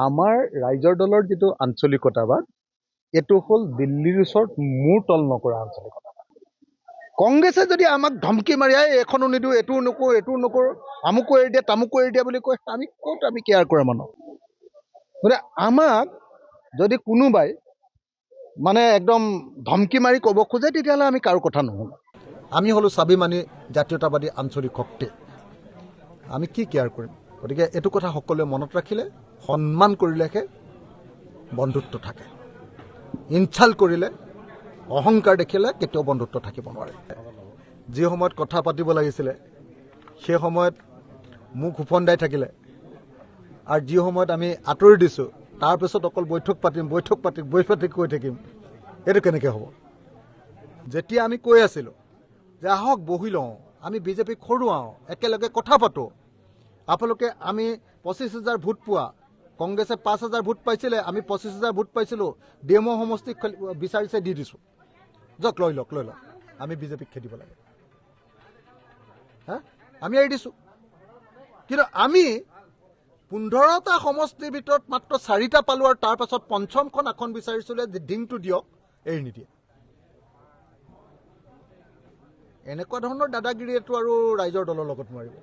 আমাৰ ৰাইজৰ দলৰ যিটো আঞ্চলিকতাবাদ এইটো হ'ল দিল্লীৰ ওচৰত মূৰ তল নকৰা আঞ্চলিকতা। কংগ্ৰেছে যদি আমাক ধমকি মাৰি এইখনো নিদিওঁ, এইটোও নকৰোঁ, এইটোও নকৰোঁ, আমুকো এৰি দিয়া তামুকো এৰি দিয়া বুলি কয়, আমি ক'ত আমি কেয়াৰ কৰা মানুহ। গতিকে আমাক যদি কোনোবাই মানে একদম ধমকি মাৰি ক'ব খোজে তেতিয়াহ'লে আমি কাৰো কথা নুশুনো। আমি হ'লো স্বাভিমানী জাতীয়তাবাদী আঞ্চলিক শক্তি, আমি কি কেয়াৰ কৰিম? গতিকে এইটো কথা সকলোৱে মনত ৰাখিলে, সন্মান কৰিলেহে বন্ধুত্ব থাকে। ইনচাল্ট কৰিলে, অহংকাৰ দেখিলে কেতিয়াও বন্ধুত্ব থাকিব নোৱাৰে। যি সময়ত কথা পাতিব লাগিছিলে সেই সময়ত মুখ উফন্দাই থাকিলে, আৰু যি সময়ত আমি আঁতৰি দিছোঁ তাৰপিছত অকল বৈঠক পাতিম কৈ থাকিম, এইটো কেনেকৈ হ'ব? যেতিয়া আমি কৈ আছিলোঁ যে আহক বহি লওঁ, আমি বিজেপিক হৰুৱাওঁ, একেলগে কথা পাতোঁ, আপোনালোকে আমি 25,000 ভোট পোৱা, কংগ্ৰেছে 5,000 ভোট পাইছিলে, আমি 25,000 ভোট পাইছিলোঁ, ডিএমঅ সমষ্টিক বিচাৰিছে দি দিছোঁ, যাওক লৈ লওক, আমি বিজেপিক খেদিব লাগে, আমি এৰি দিছোঁ। কিন্তু আমি 15টা সমষ্টিৰ ভিতৰত মাত্ৰ 4টা পালোঁ, আৰু তাৰ পাছত 5খন আসন বিচাৰিছিলে যে ডিংটো দিয়ক, এৰি নিদিয়ে। এনেকুৱা ধৰণৰ দাদাগিৰিয়েতো আৰু ৰাইজৰ দলৰ লগত নোৱাৰিব।